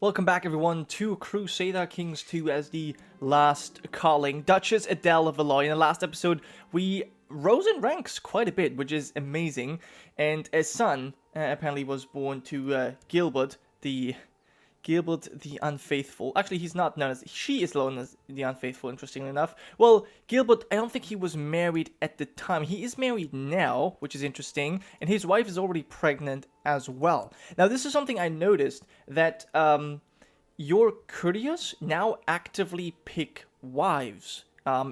Welcome back everyone to Crusader Kings 2 as the last Karling, Duchess Adele of Valois. In the last episode, we rose in ranks quite a bit, which is amazing. And a son apparently was born to Gilbert the Unfaithful. Actually, he's not known as... She is known as the Unfaithful, interestingly enough. Well, Gilbert, I don't think he was married at the time. He is married now, which is interesting. And his wife is already pregnant as well. Now, this is something I noticed, that your courtiers now actively pick wives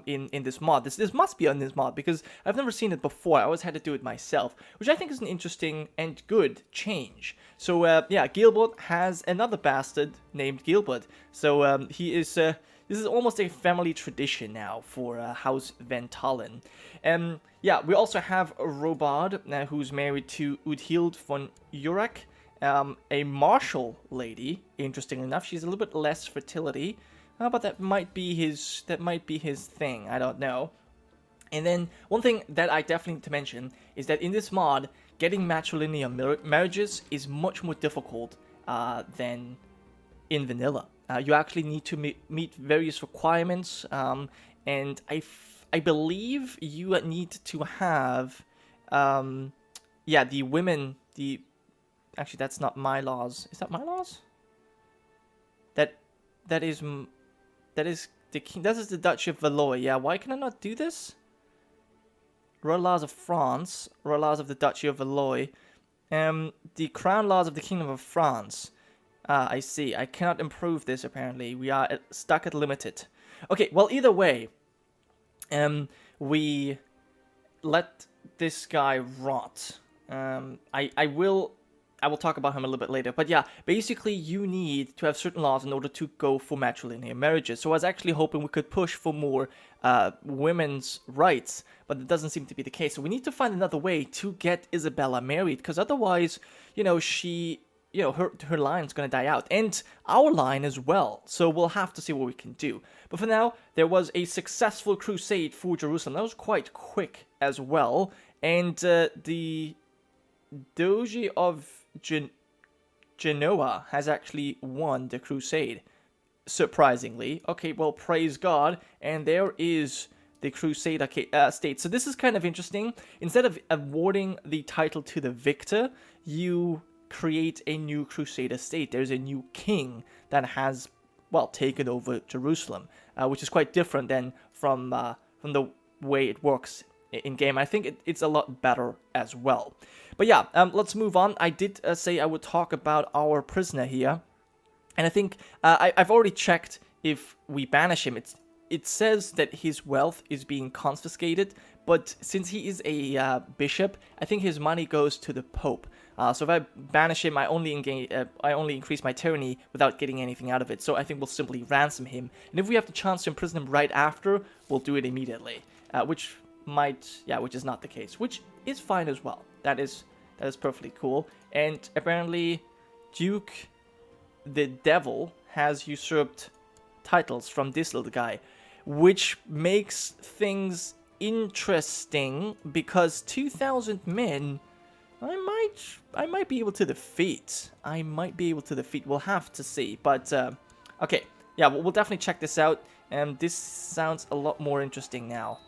in this mod. This must be on this mod, because I've never seen it before. I always had to do it myself, which I think is an interesting and good change. So yeah, Gilbert has another bastard named Gilbert. So he is this is almost a family tradition now for House Van Talen. Yeah, we also have Robard, who's married to Udhild von Urach, a martial lady. Interestingly enough, she's a little bit less fertility. But that might be his thing, I don't know. And then, one thing that I definitely need to mention is that in this mod, getting matrilineal marriages is much more difficult than in vanilla. You actually need to meet various requirements, and I believe you need to have, yeah, the women, actually that's not my laws. Is that my laws? That is the king. That is the Duchy of Valois. Yeah, why can I not do this? Royal laws of France, royal laws of the Duchy of Valois, the crown laws of the Kingdom of France. I see. I cannot improve this apparently. We are stuck at limited. Okay, well either way, we let this guy rot. I will talk about him a little bit later. But yeah, basically you need to have certain laws in order to go for matrilineal marriages. So I was actually hoping we could push for more women's rights, but it doesn't seem to be the case. So we need to find another way to get Isabella married, because otherwise, her line's going to die out. And our line as well. So we'll have to see what we can do. But for now, there was a successful crusade for Jerusalem. That was quite quick as well. And the Doge of Genoa has actually won the crusade, surprisingly. Okay, well, praise God. And there is the Crusader state. So this is kind of interesting. Instead of awarding the title to the victor, you create a new Crusader state. There's a new king that has, well, taken over Jerusalem, which is quite different than from the way it works in-game. I think it's a lot better as well. But yeah, let's move on. I did say I would talk about our prisoner here. And I think I've already checked if we banish him. It says that his wealth is being confiscated, but since he is a bishop, I think his money goes to the Pope. So if I banish him, I only increase my tyranny without getting anything out of it. So I think we'll simply ransom him. And if we have the chance to imprison him right after, we'll do it immediately. Which is not the case, which is fine as well. That is perfectly cool. And apparently, Duke the Devil has usurped titles from this little guy, which makes things interesting because 2,000 men, I might be able to defeat. We'll have to see. But okay, yeah, we'll definitely check this out. And this sounds a lot more interesting now.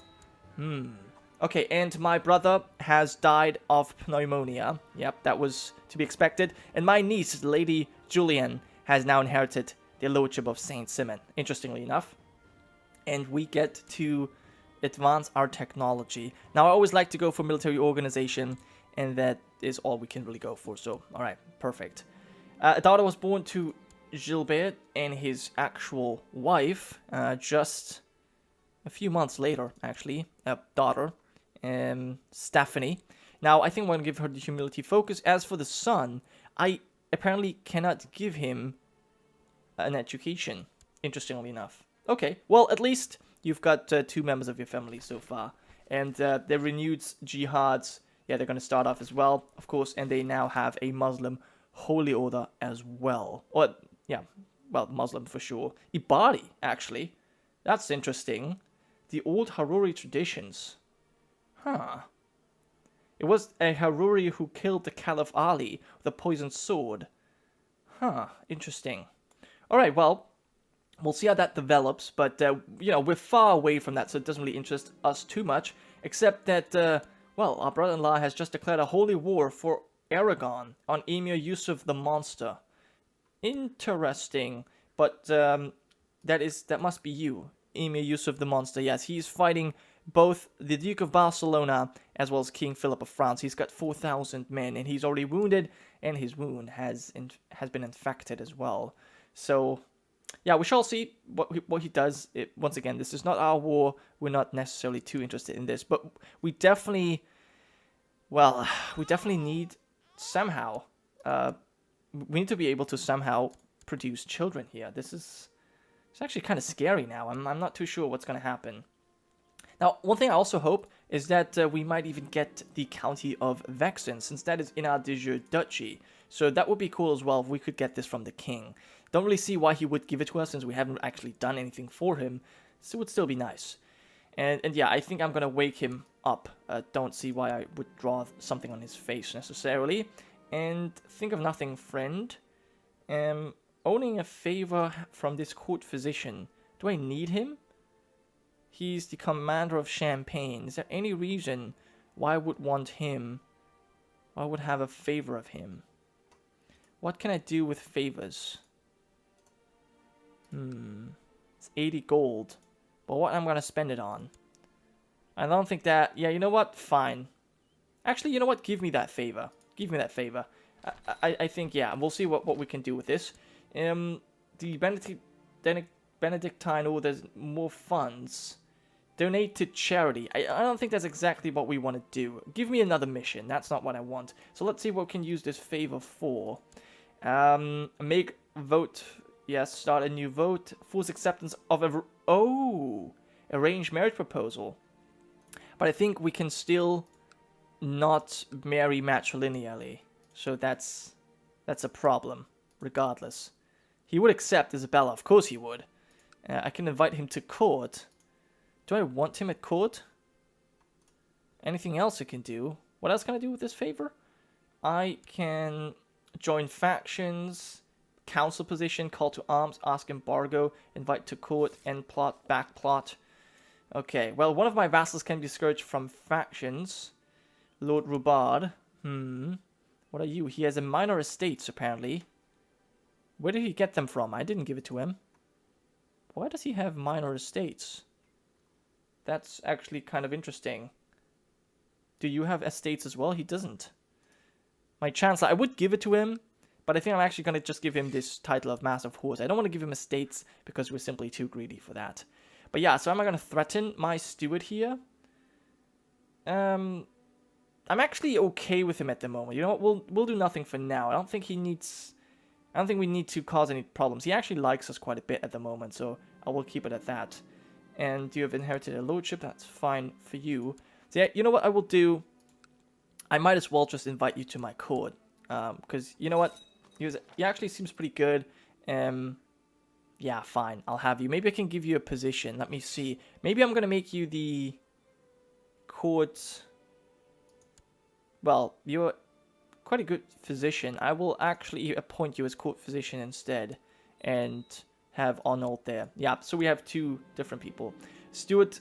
Okay, and my brother has died of pneumonia. Yep, that was to be expected. And my niece, Lady Julian, has now inherited the Lordship of Saint Simon, interestingly enough. And we get to advance our technology. Now, I always like to go for military organization, and that is all we can really go for. So, alright, perfect. A daughter was born to Gilbert and his actual wife, just a few months later, actually, a daughter, Stephanie. Now, I think I'm going to give her the humility focus. As for the son, I apparently cannot give him an education, interestingly enough. Okay, well, at least you've got 2 members of your family so far. And the renewed jihads, yeah, they're going to start off as well, of course, and they now have a Muslim holy order as well. Or, yeah, well, Muslim for sure. Ibadi, actually. That's interesting. The old Haruri traditions. Huh. It was a Haruri who killed the Caliph Ali with a poisoned sword. Huh, interesting. All right, well, we'll see how that develops, but, you know, we're far away from that, so it doesn't really interest us too much, except that, well, our brother-in-law has just declared a holy war for Aragon on Emir Yusuf the Monster. Interesting, but, that must be you, Emir Yusuf the Monster. Yes, he's fighting both the Duke of Barcelona as well as King Philip of France. He's got 4,000 men, and he's already wounded, and his wound has been infected as well. So, yeah, we shall see what he does. Once again, this is not our war. We're not necessarily too interested in this, but we definitely need somehow. We need to be able to somehow produce children here. It's actually kind of scary now. I'm not too sure what's going to happen. Now, one thing I also hope is that we might even get the county of Vexin, since that is in our de jure duchy. So that would be cool as well if we could get this from the king. Don't really see why he would give it to us, since we haven't actually done anything for him. So it would still be nice. And yeah, I think I'm going to wake him up. Don't see why I would draw something on his face necessarily. And think of nothing, friend. Owning a favor from this court physician. Do I need him? He's the commander of Champagne. Is there any reason why I would want him? Why I would have a favor of him? What can I do with favors? It's 80 gold. But what am I going to spend it on? I don't think that... Yeah, you know what? Fine. Actually, you know what? Give me that favor. Give me that favor. I think, yeah, we'll see what we can do with this. The Benedictine orders more funds. Donate to charity. I don't think that's exactly what we want to do. Give me another mission. That's not what I want. So let's see what we can use this favor for. Make vote. Yes, start a new vote. Force acceptance of a... Oh! Arranged marriage proposal. But I think we can still not marry matrilineally. So that's a problem, regardless. He would accept Isabella. Of course he would. I can invite him to court. Do I want him at court? Anything else I can do? What else can I do with this favor? I can join factions, council position, call to arms, ask embargo, invite to court, end plot, back plot. Okay, well, one of my vassals can be discouraged from factions. Lord Rubard. What are you? He has a minor estates, apparently. Where did he get them from? I didn't give it to him. Why does he have minor estates? That's actually kind of interesting. Do you have estates as well? He doesn't. My chancellor, I would give it to him, but I think I'm actually going to just give him this title of Master of Horse. I don't want to give him estates because we're simply too greedy for that. But yeah, so am I going to threaten my steward here? I'm actually okay with him at the moment. You know what? We'll do nothing for now. I don't think we need to cause any problems. He actually likes us quite a bit at the moment, so I will keep it at that. And you have inherited a lordship. That's fine for you. So yeah, you know what I will do? I might as well just invite you to my court. Because, you know what? He actually seems pretty good. Yeah, fine. I'll have you. Maybe I can give you a position. Let me see. Maybe I'm going to make you the court... Well, you're quite a good physician. I will actually appoint you as court physician instead. And have Arnold there. Yeah, so we have two different people. Stuart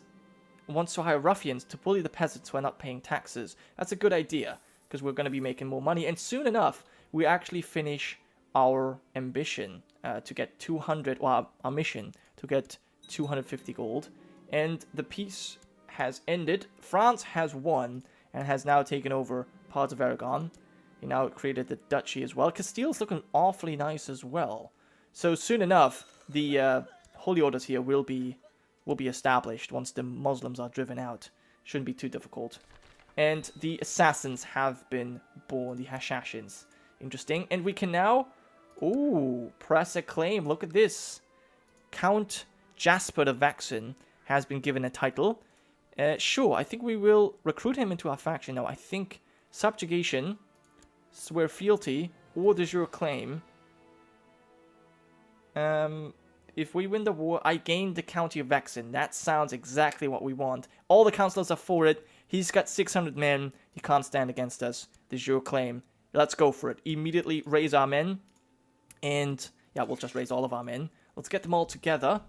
wants to hire ruffians to bully the peasants who are not paying taxes. That's a good idea, because we're going to be making more money. And soon enough, we actually finish our ambition to get 200, well, our mission to get 250 gold. And the peace has ended. France has won and has now taken over parts of Aragon. He now created the duchy as well. Castile's looking awfully nice as well. So soon enough, the holy orders here will be established once the Muslims are driven out. Shouldn't be too difficult. And the assassins have been born, the Hashashins. Interesting. And we can now, press a claim. Look at this. Count Jasper the Vexin has been given a title. Sure, I think we will recruit him into our faction. No, I think subjugation, swear fealty, or de jure claim. If we win the war, I gain the county of Vexin. That sounds exactly what we want. All the councillors are for it. He's got 600 men. He can't stand against us. De jure claim. Let's go for it. Immediately raise our men. And yeah, we'll just raise all of our men. Let's get them all together.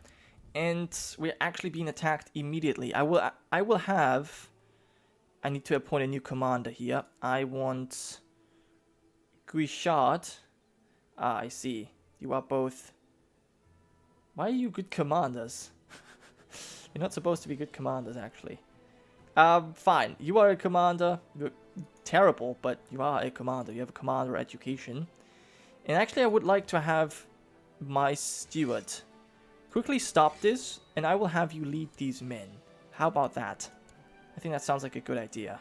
And we're actually being attacked immediately. I will have... I need to appoint a new commander here. I want... Guichard. Ah, I see. You are both... Why are you good commanders? You're not supposed to be good commanders, actually. Fine. You are a commander. You're terrible, but you are a commander. You have a commander education. And actually, I would like to have my steward quickly stop this, and I will have you lead these men. How about that? I think that sounds like a good idea.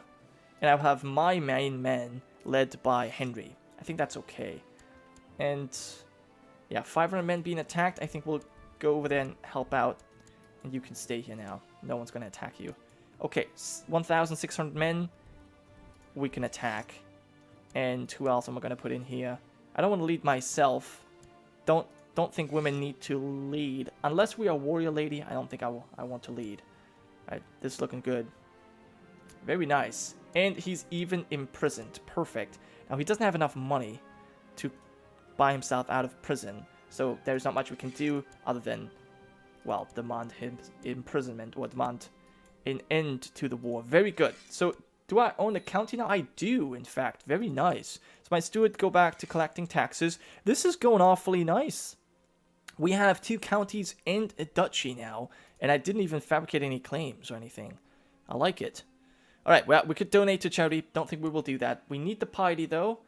And I'll have my main men led by Henry. I think that's okay. And yeah, 500 men being attacked. I think we'll go over there and help out. And you can stay here now. No one's going to attack you. Okay, 1,600 men. We can attack. And who else am I going to put in here? I don't want to lead myself. Don't think women need to lead. Unless we are warrior lady, I don't think I want to lead. Alright, this is looking good. Very nice. And he's even imprisoned. Perfect. Now, he doesn't have enough money to buy himself out of prison. So there's not much we can do other than, well, demand him imprisonment or demand an end to the war. Very good. So do I own a county now? I do, in fact. Very nice. So my steward go back to collecting taxes. This is going awfully nice. We have 2 counties and a duchy now. And I didn't even fabricate any claims or anything. I like it. Alright, well, we could donate to charity. Don't think we will do that. We need the piety, though.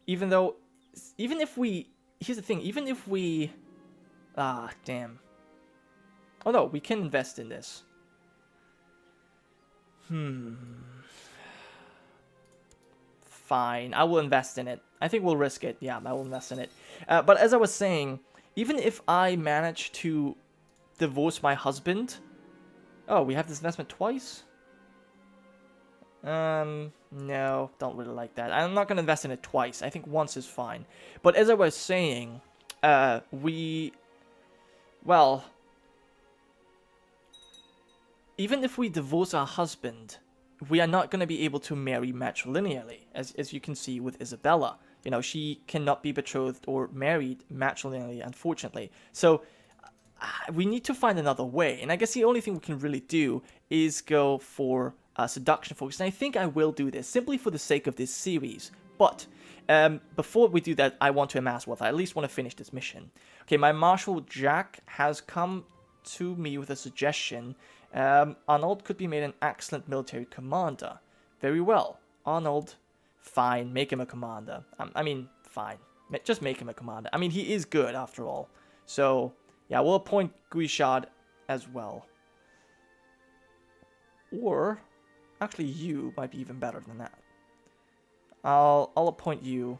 Even if we... Here's the thing. Even if we... Ah, damn. Oh, no. We can invest in this. Fine. I will invest in it. I think we'll risk it. Yeah, I will invest in it. But as I was saying, even if I manage to divorce my husband... Oh, we have this investment twice? No, don't really like that. I'm not going to invest in it twice. I think once is fine. But as I was saying, well, even if we divorce our husband, we are not going to be able to marry matrilineally, as you can see with Isabella. You know, she cannot be betrothed or married matrilineally, unfortunately. So we need to find another way. And I guess the only thing we can really do is go for seduction focus. And I think I will do this simply for the sake of this series. But before we do that, I want to amass wealth. I at least want to finish this mission. Okay, my Marshal Jack has come to me with a suggestion. Arnold could be made an excellent military commander. Very well. Arnold, fine. Make him a commander. I mean, fine. Just make him a commander. I mean, he is good after all. So, yeah, we'll appoint Guichard as well. Or, actually, you might be even better than that. I'll appoint you,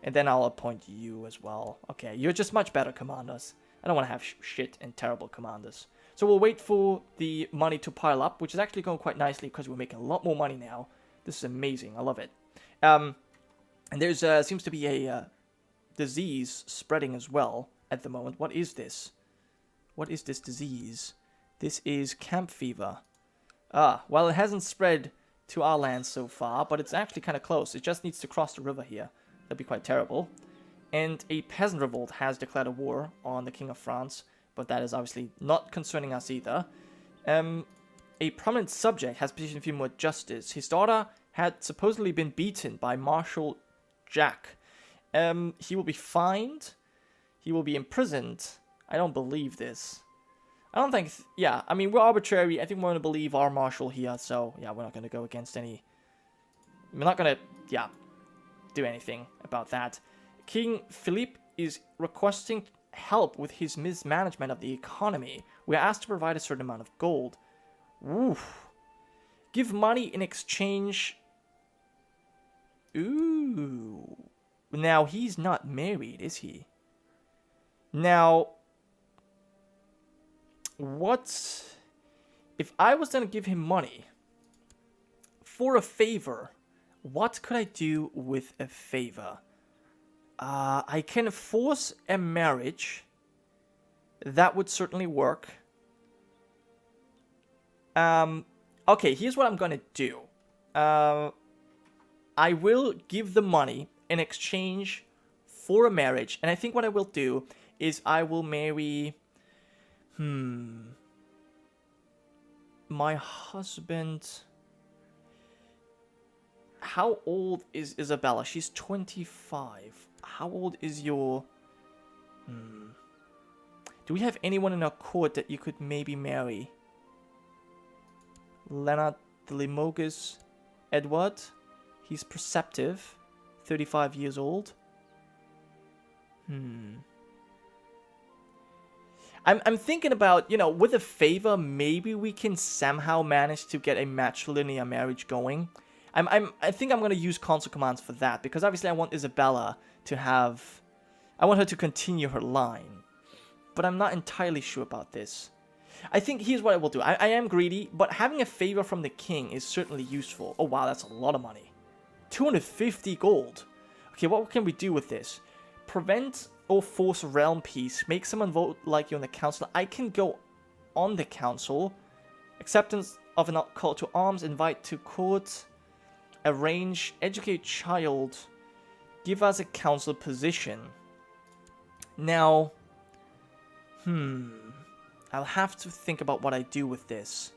and then I'll appoint you as well. Okay, you're just much better commanders. I don't want to have shit and terrible commanders. So we'll wait for the money to pile up, which is actually going quite nicely because we're making a lot more money now. This is amazing. I love it. And there's seems to be a disease spreading as well at the moment. What is this? What is this disease? This is camp fever. Ah, well, it hasn't spread to our land so far, but it's actually kind of close. It just needs to cross the river here. That'd be quite terrible. And a peasant revolt has declared a war on the King of France, but that is obviously not concerning us either. A prominent subject has petitioned for more justice. His daughter had supposedly been beaten by Marshal Jack. He will be fined. He will be imprisoned. I don't believe this. I don't think... yeah, I mean, we're arbitrary. I think we're going to believe our marshal here, so, yeah, we're not going to go against any... We're not going to, yeah, do anything about that. King Philippe is requesting help with his mismanagement of the economy. We are asked to provide a certain amount of gold. Oof. Give money in exchange... Ooh. Now, he's not married, is he? Now... what if I was going to give him money for a favor? What could I do with a favor? I can force a marriage. That would certainly work. Okay, here's what I'm going to do. I will give the money in exchange for a marriage. And I think what I will do is I will marry... My husband... How old is Isabella? She's 25. How old is your... Do we have anyone in our court that you could maybe marry? Leonard the Limoges Edward. He's perceptive. 35 years old. I'm thinking about, you know, with a favor, maybe we can somehow manage to get a matrilineal marriage going. I think I'm going to use console commands for that, because obviously I want Isabella to have... I want her to continue her line. But I'm not entirely sure about this. I think here's what I will do. I am greedy, but having a favor from the king is certainly useful. Oh wow, that's a lot of money. 250 gold. Okay, what can we do with this? Prevent or force realm peace. Make someone vote like you on the council. I can go on the council. Acceptance of an call to arms. Invite to court. Arrange. Educate child. Give us a council position. Now... I'll have to think about what I do with this.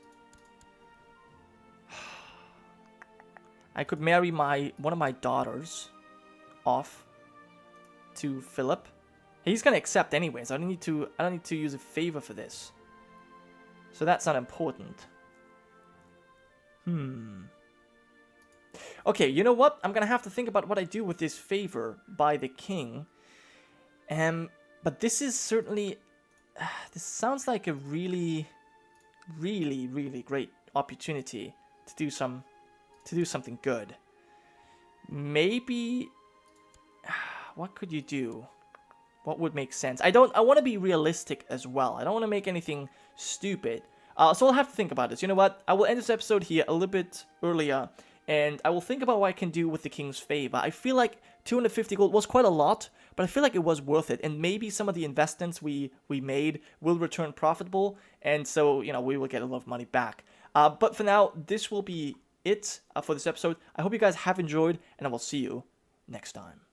I could marry one of my daughters off to Philip. He's gonna accept anyways. I don't need to use a favor for this. So that's not important. Okay, you know what? I'm gonna have to think about what I do with this favor by the king. But this is certainly... This sounds like a really, really, really great opportunity to do something good. Maybe... What could you do? What would make sense? I want to be realistic as well. I don't want to make anything stupid. So I'll have to think about this. You know what? I will end this episode here a little bit earlier, and I will think about what I can do with the king's favor. I feel like 250 gold was quite a lot, but I feel like it was worth it, and maybe some of the investments we made will return profitable, and so, you know, we will get a lot of money back. But for now, this will be it for this episode. I hope you guys have enjoyed, and I will see you next time.